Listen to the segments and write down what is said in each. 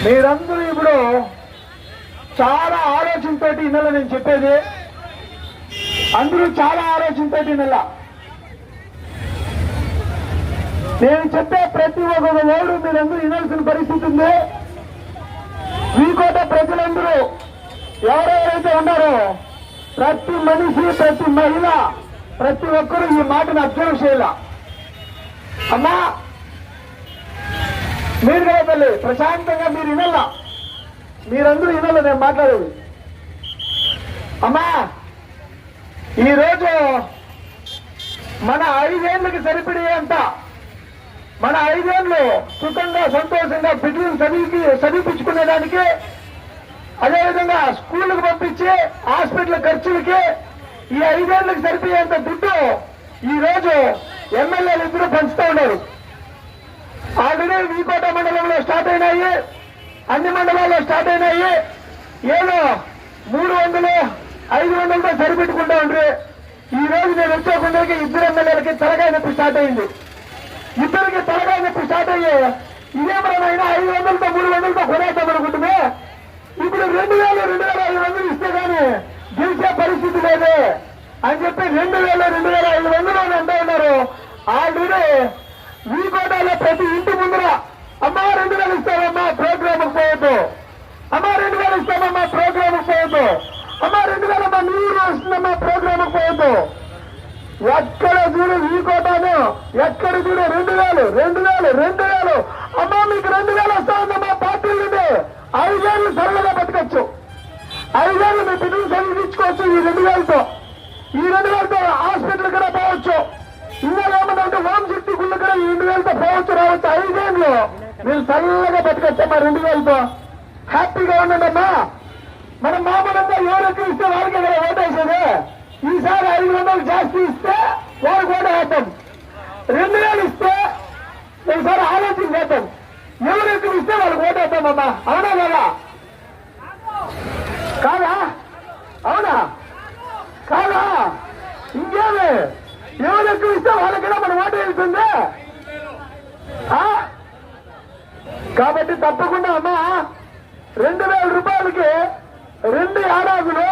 మీరందరూ ఇప్పుడు చాలా ఆలోచనతో నెల నేను చెప్పేది, అందరూ చాలా ఆలోచనతో నెల నేను చెప్పే ప్రతి ఒక్క ఓడు మీరందరూ వినాల్సిన పరిస్థితి ఉంది. వీకోట ప్రజలందరూ ఎవరెవరైతే ఉన్నారో ప్రతి మనిషి, ప్రతి మహిళ, ప్రతి ఒక్కరూ ఈ మాటను అబ్జర్వ్ చేయాల. అమ్మా మీరు కదా తల్లి, ప్రశాంతంగా మీరు వినాల, మీరందరూ వినాల నేను మాట్లాడేది. అమ్మా ఈరోజు మన 5 ఏళ్ళకి సరిపడే అంత, మన 5 ఏళ్ళు సుఖంగా సంతోషంగా బిడ్డలను చదివించుకునేదానికి, అదేవిధంగా స్కూళ్ళకు పంపించి హాస్పిటల్ ఖర్చులకి ఈ 5 ఏళ్ళకి సరిపోయేంత దుడ్డు ఈ రోజు ఎమ్మెల్యేలు ఇద్దరు పంచుతూ ఉన్నారు. ఆల్రెడీ వీకోట మండలంలో స్టార్ట్ అయినాయి, అన్ని మండలాల్లో స్టార్ట్ అయినాయి. ఏదో 300, 500తో సరిపెట్టుకుంటా ఉండ్రి. ఈ రోజు నేను వచ్చేకుండా ఇద్దరు ఎమ్మెల్యేలకి తలకాయ నొప్పి స్టార్ట్ అయింది. ఇద్దరికి తలకాయ నొప్పి స్టార్ట్ అయ్యి ఇదేమైనా 500తో 300తో కొనేద్దాం అనుకుంటున్నా. ఇప్పుడు 2000, 2500 ఇస్తే గానీ గెలిచే పరిస్థితి లేదు అని చెప్పి 2000, 2500 అంటూ ఉన్నారు. ఆల్రెడీ ఈ కోటాలో ప్రతి ఇంటి ముందర అమ్మా 2000 ఇస్తామమ్మా ప్రోగ్రామ్ పోవద్దు, అమ్మా 2000 ఇస్తామమ్మా ప్రోగ్రామ్ పోవద్దు, అమ్మా 2000 అమ్మా నీరు వస్తుందమ్మా ప్రోగ్రామ్ పోవద్దు. ఎక్కడ చూడు ఈ కోటాను, ఎక్కడ చూడు 2000, 2000, 2000 అమ్మా మీకు 2000 వస్తామమ్మా పార్టీ నుండి 5 ఏళ్ళు సరళగా బతకచ్చు, 5 ఏళ్ళు మీ బిడ్డలు చదివించుకోవచ్చు. ఈ 2000తో, ఈ 2000తో హాస్పిటల్ కూడా పోవచ్చు. ఇంకా ఏమన్నా హోమ్ శక్తి గుళ్ళు కూడా ఈ 2000తో పోవచ్చు, రావచ్చు. 5 ఏళ్ళు మీరు చల్లగా బతకచ్చమ్మా 2000తో. హ్యాపీగా ఉండండమ్మా. మనం మామూలుగా ఎవరికి ఇస్తే వాళ్ళకే కదా ఓటేసేది. ఈసారి 500 జాస్తి ఇస్తే వాళ్ళకి ఓటు వేద్దాం. 2000 ఇస్తే ఒకసారి ఆలోచన చేద్దాం. ఎవరికి ఇస్తే వాళ్ళకి ఓటు వేద్దామమ్మా. అవునా కదా? కాదా? అవునా కాదా? ఇంకేమి ఎవరు ఎక్కువ ఇస్తే వాళ్ళకైనా మన ఓటు వెళ్తుంది. కాబట్టి తప్పకుండా అమ్మా 2000 రూపాయలకి 2 ఏడాదులు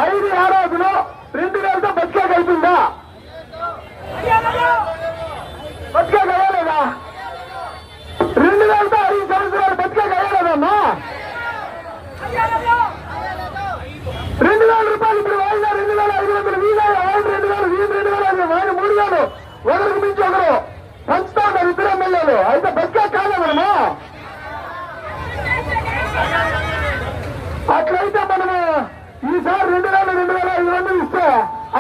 5 ఏడాదులు 2000తో బతికేగలుగుతుందా? బతికేగలలేదా? 2000తో 5 సంవత్సరాలు బతికేగలలేదమ్మా? 2000 రూపాయలు ఇప్పుడు వాయిదా 2500 వీధా 2000 వీధి 2000 వాయిదా 3000 ఒకరికి మించి ఒకరు పంచుతా ఉన్నారు ఇద్దరు ఎమ్మెల్యేలు. అయితే బతికే కాదా మనము? అట్లయితే మనము ఈసారి 2000, 2500 ఇస్తే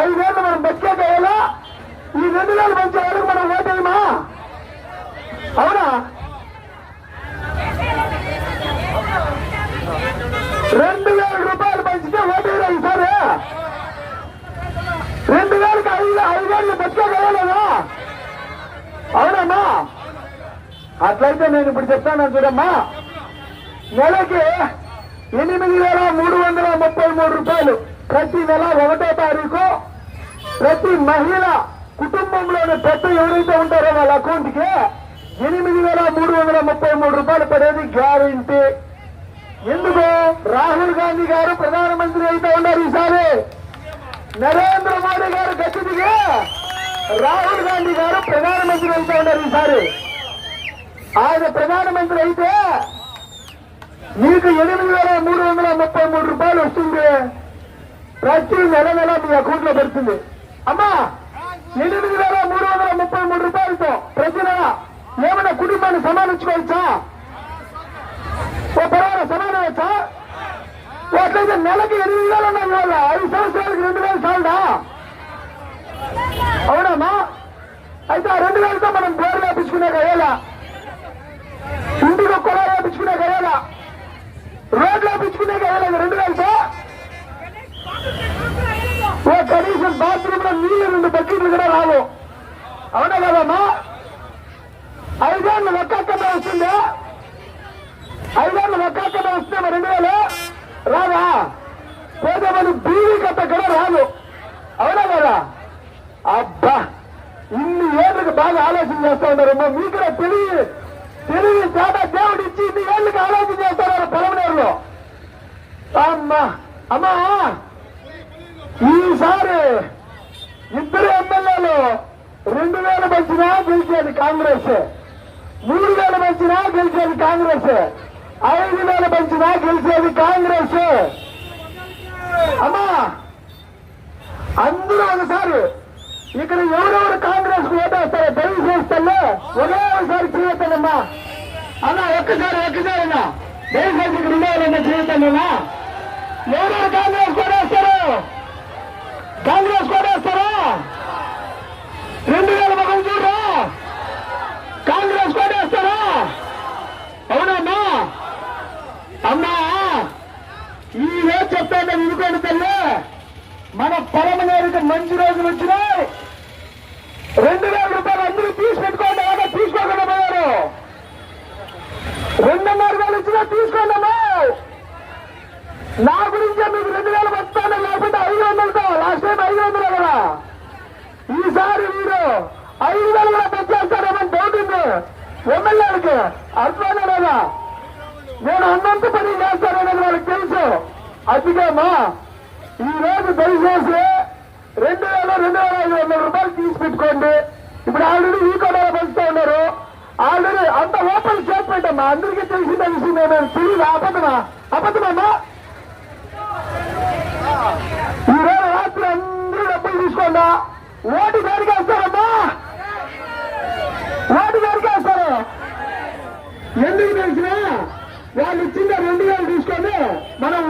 5 ఏళ్ళు మనం బతికే కావాలా? ఈ 2000 మంచి వాళ్ళకి మనం ఓటేయమా? అవునా? 2000 రూపాయలు పంచితే ఓటేరా ఈసారి? 2000కి 5 ఏళ్ళు బతికే కావాలదా? అవునమ్మా? అట్లయితే నేను ఇప్పుడు చెప్తాను చూడమ్మా. నెలకి 8333 రూపాయలు ప్రతి నెల 1వ తారీఖు ప్రతి మహిళ కుటుంబంలోని పెద్ద ఎవరైతే ఉంటారో వాళ్ళ అకౌంట్ కి 8333 రూపాయలు పడేది గ్యారెంటీ. ఎందుకు? రాహుల్ గాంధీ గారు ప్రధానమంత్రి అయితే ఉన్నారు ఈసారి. నరేంద్ర మోడీ గారు గట్టి దిగి రాహుల్ గాంధీ గారు ప్రధానమంత్రి అయితే ఉన్నారు ఈసారి. ఆయన ప్రధానమంత్రి అయితే మీకు 8333 రూపాయలు వస్తుంది. ప్రతి నెల మీ అకౌంట్ లో పడుతుంది. అమ్మా 8333 రూపాయలతో ప్రతి నెల ఏమైనా కుటుంబాన్ని సమానించుకోవచ్చా? ఓ పర్వాల సమానవచ్చా? అట్లయితే నెలకి 8000 ఉన్నాయి వాళ్ళ 5 సంవత్సరాలకి 2000 చాలదా? అవునమ్మా? అయితే ఆ 2000తో మనం బోర్లు వేపించుకునే కయ్యాలా, ఇంటికి ఒక్కలా వేపించుకునే కయ్యాలా, రోడ్లు వేపించుకునే కయ్యాలి 2000తో. ఓ కనీసం బాత్రూమ్ లో నీళ్లు 2 బకెట్లు కూడా రావు. అవునా కదమ్మా? 5 ఏళ్ళు ఒక్కొక్కనే వస్తుందా? 5 ఏళ్ళు ఒక్కొక్కనే వస్తే 2000 రాదా? పోతే మనం బీవీ కట్ట కూడా రాదు. అవునా కదా? అబ్బా ఇన్ని ఏళ్ళకి బాగా ఆలోచన చేస్తా ఉన్నారమ్మా. మీకు కూడా తెలివి చాలా దేవుడు ఇచ్చి ఏళ్ళకి ఆలోచన చేస్తున్నారు పొలమనేరులో. అమ్మా అమ్మా ఈసారి ఇద్దరు ఎమ్మెల్యేలు 2000 పంచినా గెలిచేది కాంగ్రెస్, 3000 పంచినా గెలిచేది కాంగ్రెస్, 5000 పంచినా గెలిచేది కాంగ్రెస్. అమ్మా అందరూ ఒకసారి ఇక్కడ ఎవరెవరు కాంగ్రెస్ ఓటేస్తారో దయచేస్తలే ఒకేసారి చేయొద్దమ్మా. అన్నా ఒక్కసారి అన్నా దయచేసి ఇక్కడ ఉండేవాళ్ళన్నా చేయొద్దన్నా. ఎవరెవరు కాంగ్రెస్ కోటేస్తారు? కాంగ్రెస్ కోటేస్తారా? 2000 మొగం చూడరా? కాంగ్రెస్ కోటేస్తారా? అవునమ్మా. అమ్మా ఈ రోజు చెప్తాను వినుకోండి తల్లి, మన పొలమనేరుకి మంచి రోజులు వచ్చినాయి. 2000 రూపాయలు అందరూ తీసి పెట్టుకోండి. అలాగే తీసుకోకుండా పోయారు. 2500 ఇచ్చినా తీసుకోండమ్మా. నా గురించే మీకు 2000 వస్తాను, లేకపోతే 500తో. లాస్ట్ టైం 500 కదా, ఈసారి మీరు 5000 కూడా పెంచేస్తారేమని డౌట్ ఉంది ఎమ్మెల్యేలకి. అర్థమైనా లేదా? నేను అన్నంత పని చేస్తాననేది వాళ్ళకి తెలుసు. అందుకేమా ఈ రోజు దయచేసి 2500 రూపాయలు తీసి పెట్టుకోండి. ఇప్పుడు ఆల్రెడీ ఈ కొడలో పంచుతూ ఉన్నారు. ఆల్రెడీ అంత ఓపెన్ స్టేట్మెంట్ అమ్మా, అందరికీ తెలిసిందే విషయం. నేను తెలియదు. అబద్ధమమ్మా. ఈ రోజు రాత్రి అందరూ డబ్బులు తీసుకోండా. ఓటు గారికి వేస్తారమ్మా, ఓటు గారికి వేస్తారు. ఎందుకు తెలిసినా వాళ్ళు ఇచ్చిందే 2000 తీసుకొని మనం